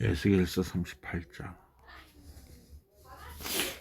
에스겔서 38장.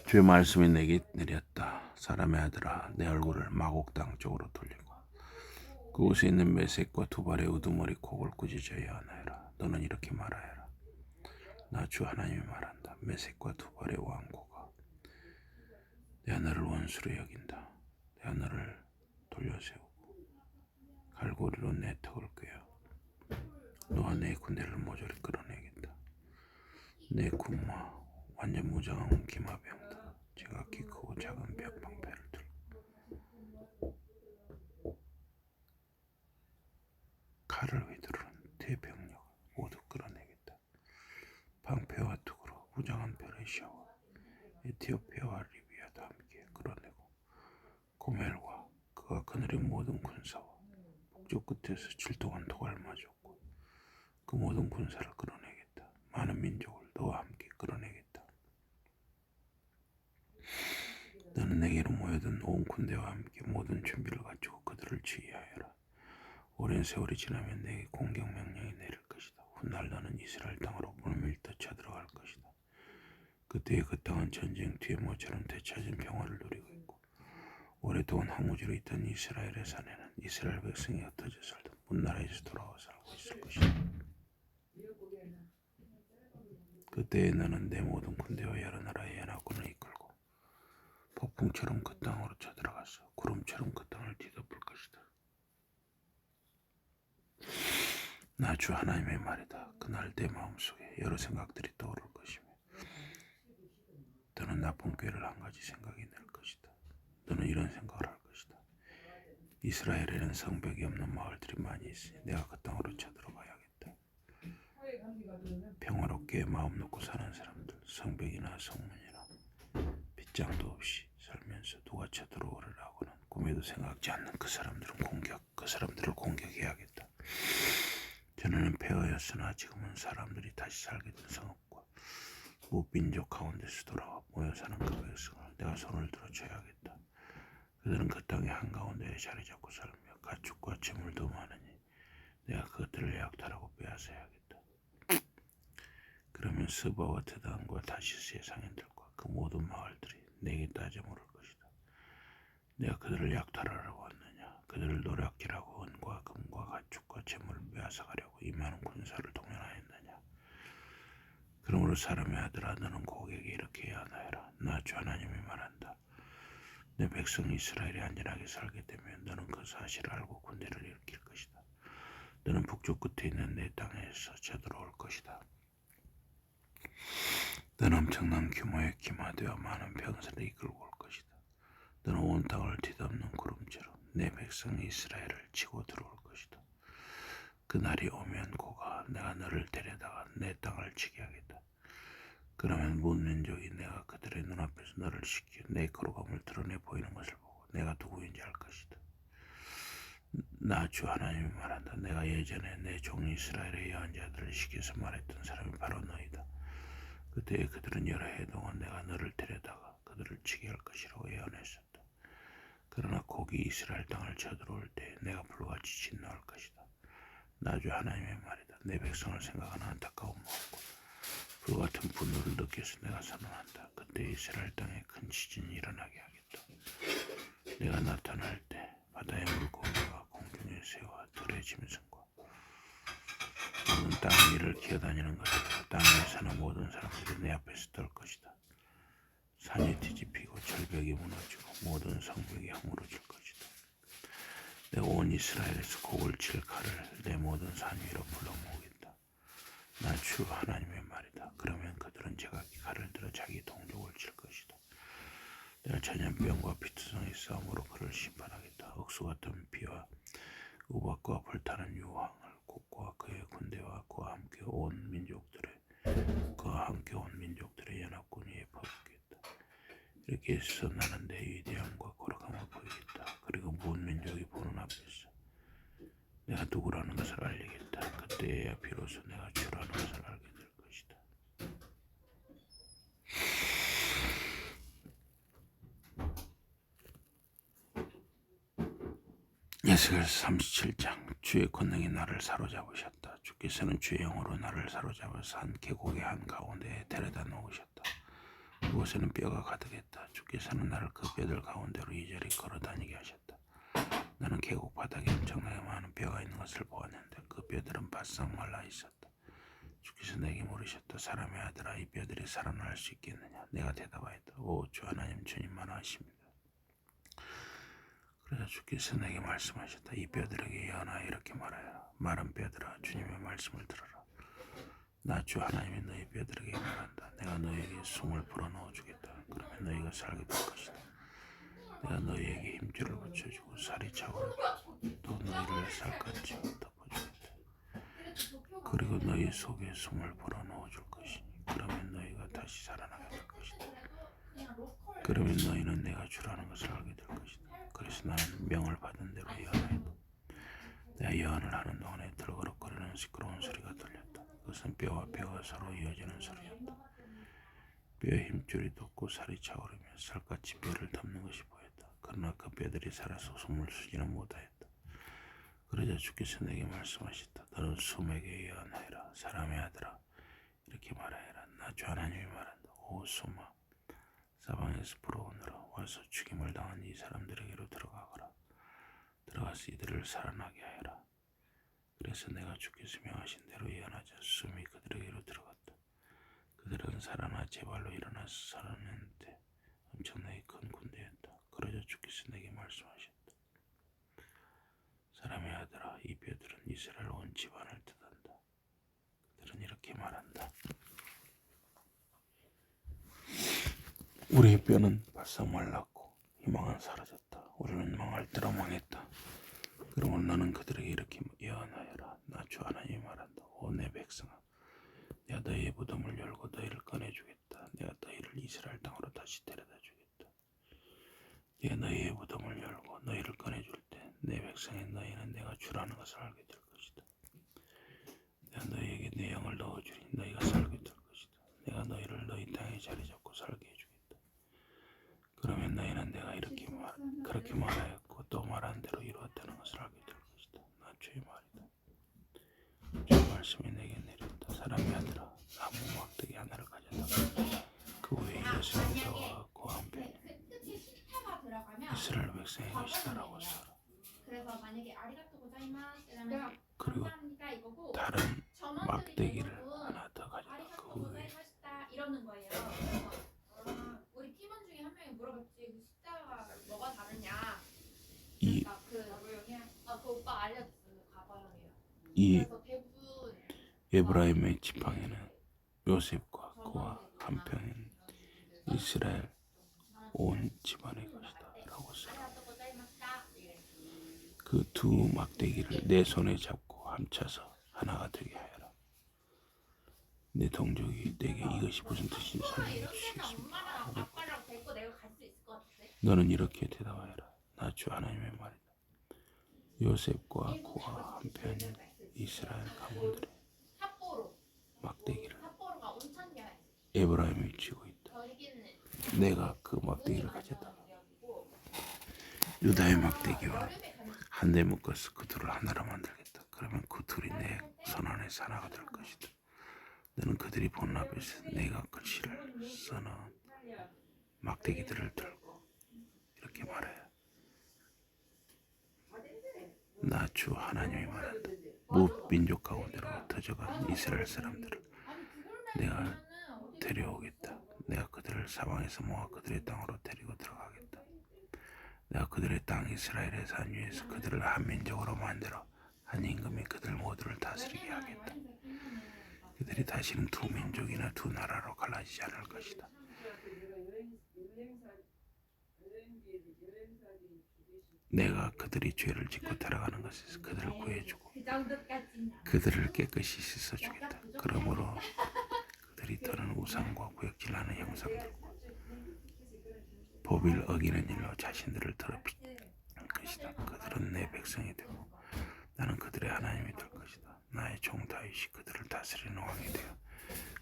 주의 말씀이 내게 내렸다. 사람의 아들아, 내 얼굴을 마곡 땅 쪽으로 돌리고 그곳에 있는 메색과 두발의 우두머리 콕을 꾸짖어야 하나이라. 너는 이렇게 말하여라. 나 주 하나님이 말한다. 메색과 두발의 왕고가 내 하늘을 원수로 여긴다. 내 하늘을 돌려세우고 갈고리로 내 턱을 꿰어 너와 내 군대를 모조리 끌어내겠다. 내 군마 완전 무장한 기마병다. 제각기 크고 작은 벽방패를 들고 칼을 휘두르는 대병력을 모두 끌어내겠다. 방패와 투구로 무장한 페르시아와 에티오피아와 리비아도 함께 끌어내고 고멜과 그가 그늘의 모든 군사와 북쪽 끝에서 7동안 도갈 맞았고 그 모든 군사를 끌어내겠다. 많은 민족을 너와 함께 끌어내겠다. 너는 내게로 모여든 온 군대와 함께 모든 준비를 갖추고 그들을 지휘하여라. 오랜 세월이 지나면 내게 공격 명령이 내릴 것이다. 훗날 너는 이스라엘 땅으로 물밀듯 쳐들어갈 것이다. 그때의 그 땅은 전쟁 뒤에 모처럼 되찾은 평화를 누리고 있고 오랫동안 황무지로 있던 이스라엘의 산에는 이스라엘 백성이 흩어져 살던 문나라에서 돌아와 살고 있을 것이다. 그때에 너는 내 모든 군대와 여러 나라의 연합군을 이끌고 폭풍처럼 그 땅으로 쳐들어가서 구름처럼 그 땅을 뒤덮을 것이다. 나 주 하나님의 말이다. 그날 내 마음속에 여러 생각들이 떠오를 것이며 너는 나쁜 꾀를 한 가지 생각이 날 것이다. 너는 이런 생각을 할 것이다. 이스라엘에는 성벽이 없는 마을들이 많이 있으니 내가 그 땅으로 쳐들어가야겠다. 평화롭게 마음 놓고 사는 사람들, 성벽이나 성문이나 빗장도 없이 살면서 누가 쳐들어오리라고는 꿈에도 생각지 않는 그 사람들을 공격해야겠다. 전에는 폐허였으나 지금은 사람들이 다시 살게 된 성읍과 무민족 가운데서 돌아와 모여 사는 그 백성을 내가 손을 들어 쳐야겠다. 그들은 그 땅의 한가운데에 자리 잡고 살며 가축과 재물도 많으니 내가 그들을 약탈하고 빼앗아야겠다. 그러면 스바와 드단과 다시스의 상인들과 그 모든 마을들이 내게 따져 물을 것이다. 내가 그들을 약탈하러 왔느냐? 그들을 노략질하고 은과 금과 가축과 재물을 빼앗아가려고 이 많은 군사를 동원하였느냐? 그러므로 사람의 아들아, 너는 고객에게 이렇게 해야 하나이라. 나 주 하나님이 말한다. 내 백성 이스라엘이 안전하게 살게 되면 너는 그 사실을 알고 군대를 일으킬 것이다. 너는 북쪽 끝에 있는 내 땅에서 쳐들어올 것이다. 너는 엄청난 규모의 기마대와 많은 병사를 이끌고 올 것이다. 너는 온 땅을 뒤덮는 구름처럼 내 백성 이스라엘을 치고 들어올 것이다. 그 날이 오면 고가 내가 너를 데려다가 내 땅을 치게 하겠다. 그러면 문민족이 내가 그들의 눈앞에서 너를 시켜 내 거룩함을 드러내 보이는 것을 보고 내가 누구인지 알 것이다. 나 주 하나님이 말한다. 내가 예전에 내 종 이스라엘의 예언자들을 시켜서 말했던 사람이 바로 너희다. 그때에 그들은 여러 해 동안 내가 너를 데려다가 그들을 치게 할 것이라고 예언했었다. 그러나 곡이 이스라엘 땅을 쳐들어올 때 내가 불같이 진노할 것이다. 나 주 하나님의 말이다. 내 백성을 생각하는 안타까운 마음과 불같은 분노를 느껴서 내가 선언한다. 그때 이스라엘 땅에 큰 지진이 일어나게 하겠다. 내가 나타날 때 바다의 물고기와 공중의 새와 들의 짐승과 모든 땅 위를 기어다니는 것들과 땅 위에 사는 모든 사람들이 내 앞에서 떨 것이다. 산이 뒤집히고 절벽이 무너지고 모든 성벽이 허물어질 것이다. 내가 온 이스라엘에서 곡을 칠 칼을 내 모든 산 위로 불러 모으겠다. 나 주 하나님의 말이다. 그러면 그들은 제각기 칼을 들어 자기 동족을 칠 것이다. 내가 전염병과 피투성의 싸움으로 그를 심판하겠다. 억수 같은 비와 우박과 불타는 유황을 곡과 그의 군대와 그와 함께 온 민족들의 연합군 위에 퍼붓겠다. 이렇게 해서 나는 내 위대함과 거룩함을 보이겠다. 그리고 모든 민족이 보는 앞에서 내가 누구라는 것을 알리겠다. 그때야 비로소 내가 주라는 것을 알게 될 것이다. 에스겔서 37장. 주의 권능이 나를 사로잡으셨다. 주께서는 주의 영으로 나를 사로잡아서 한 계곡의 한 가운데에 데려다 놓으셨다. 그곳에는 뼈가 가득했다. 주께서는 나를 그 뼈들 가운데로 이리저리 걸어다니게 하셨다. 나는 계곡 바닥에 엄청나게 많은 뼈가 있는 것을 보았는데 그 뼈들은 바싹 말라 있었다. 주께서 내게 물으셨다. 사람의 아들아, 이 뼈들이 살아날 수 있겠느냐? 내가 대답하였다. 오, 주 하나님, 주님만 아십니다. 그래서 주께서 내게 말씀하셨다. 이 뼈들에게 예언하여 이렇게 말하여라. 마른 뼈들아, 주님의 말씀을 들어라. 나 주 하나님이 너희 뼈들에게 말한다. 내가 너희에게 숨을 불어넣어 주겠다. 그러면 너희가 살게 될 것이다. 내가 너희에게 힘줄을 붙여주고 살이 차오르게 하고 또 너희를 살갗이 덮어주겠다. 그리고 너희 속에 숨을 불어넣어 줄 것이니 그러면 너희가 다시 살아나게 될 것이다. 그러면 너희는 내가 주라는 것을 알게 될 것이다. 그래서 나는 명을 받은 대로 예언하였다. 내가 예언을 하는 동안에 들거럭거리는 시끄러운 소리가 들렸다. 그것은 뼈와 뼈가 서로 이어지는 소리였다. 뼈에 힘줄이 돋고 살이 차오르며 살갗이 뼈를 덮는 것이 보였다. 그러나 그 뼈들이 살아서 숨을 쉬지는 못하였다. 그러자 주께서 내게 말씀하셨다. 너는 숨에게 예언하여라. 사람의 아들아, 이렇게 말하여라. 나 주 하나님이 말한다. 오 숨아, 사방에서 불어오느라 와서 죽임을 당한 이 사람들에게로 들어가거라. 들어가서 이들을 살아나게 하여라. 그래서 내가 주께서 명하신 대로 예언하자 숨이 그들에게로 들어갔다. 그들은 살아나 제 발로 일어나서 살아났는데 엄청나게 큰 군대였다. 그러자 주께서 내게 말씀하셨다. 사람의 아들아, 이 뼈들은 이스라엘 온 집안을 뜻한다. 그들은 이렇게 말한다. 우리의 뼈는 바싹 말랐고 희망은 사라졌다. 우리는 망할 대로 망했다. 그러면 너는 그들에게 이렇게 예언하여라. 나 주 하나님이 말한다. 오 내 백성아, 내가 너희의 무덤을 열고 너희를 꺼내주겠다. 내가 너희를 이스라엘 땅으로 다시 데려다 주겠다. 내가 너희의 무덤을 열고 너희를 꺼내줄 때 내 백성인 너희는 내가 주라는 것을 알게 될 것이다. 내가 너희에게 내 영을 넣어주리. 너희가 살게 될 것이다. 내가 너희를 너희 땅에 자리 잡고 살게 해주겠다. 그러면 너희는 내가 그렇게 말하였고 또 말한 대로 이루었다는 것을 알게 될 것이다. 나 주의 말이다. 주의 말씀이 내게 내렸다. 사람의 아들아, 나무 막대기 하나를 가져다가 그 위에 여섯부터와 그 한편 이스라엘 백성의 것이다라고 써라. 그리고 다른 막대기를 하나 더 가져다 그 위에 이러는 거예요. 우리 팀원 중에 한 명이 물어봤지. 그 십자가 뭐가 다르냐? 이 그 오빠 알려줬어. 가방이에요. 이 그래서 대부분 에브라임의 지팡이는 요셉과 그와 한편인 이스라엘 온 집안의 것이다 라고 써라. 그 두 막대기를 내 손에 잡고 함차서 하나가 되게 하여라. 내 동족이 내게 이것이 무슨 뜻인지 설명해 주시겠습니다. 너는 이렇게 대답하여라. 나 주 하나님의 말이다. 요셉과 그와 한편인 이스라엘 가문들의 막대기를 에브라임이 쥐고 있다. 내가 그 막대기를 가져다가 유다의 막대기와 한데 묶어서 그 둘을 하나로 만들겠다. 그러면 그 둘이 내 손 안에서 하나가 될 것이다. 너는 그들이 보는 앞에서 내가 글씨를 써놓은 막대기들을 들고 이렇게 말해. 나 주 하나님이 말한다. 무민족 가운데로 흩어져간 이스라엘 사람들을 내가 데려오겠다. 내가 그들을 사방에서 모아 그들의 땅으로 데리고 들어가겠다. 내가 그들의 땅 이스라엘의 산 위에서 그들을 한 민족으로 만들어 한 임금이 그들 모두를 다스리게 하겠다. 그들이 다시는 두 민족이나 두 나라로 갈라지지 않을 것이다. 내가 그들이 죄를 짓고 따라가는 것에서 그들을 구해주고 그들을 깨끗이 씻어주겠다. 그러므로 그들이 떠는 우상과 구역질하는 형상들과 법을 어기는 일로 자신들을 더럽힐 것이다. 그들은 내 백성이 되고 나는 그들의 하나님이 될 것이다. 나의 종 다윗이 그들을 다스리는 왕이 되어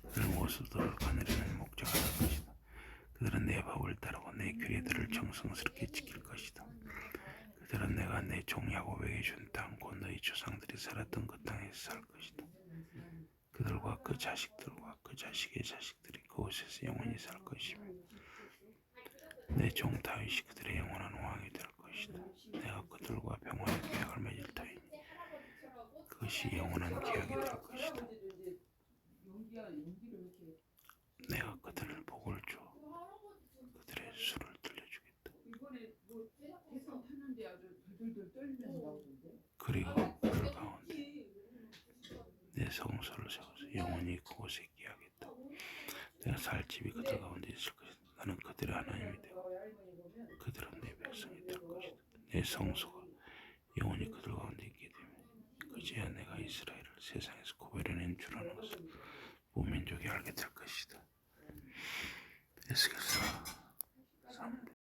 그들 모습들을 거느리는 목자가 될 것이다. 그들은 내 법을 따르고 내 규례들을 정성스럽게 지킬 것이다. 그들은 내가 내 종 야곱에게 준 땅 곧 너희 조상들이 살았던 그 땅에서 살 것이다. 그 자식들과 그 자식의 자식들이 그곳에서 영원히 살 것이며 내 종 다윗이 그들의 영원한 왕이 될 것이다. 내가 그들과 평화의 계약을 맺을 터이니 그것이 영원한 계약이 될 것이다. 내가 그들을 복을 줘 그들의 수를 들려주겠다. 그리고 그 가운데 내 성소를 세워서 영원히 그곳에 기하겠다. 내가 살 집이 그들 가운데 있을 것이다. 나는 그들의 하나님이 되고 그들은 내 백성이 될 것이다. 내 성소가 영원히 그들 가운데 있게 되면 그제야 내가 이스라엘을 세상에서 구별해낸 줄 아는 것을 온 민족이 알게 될 것이다. 에스겔서 3장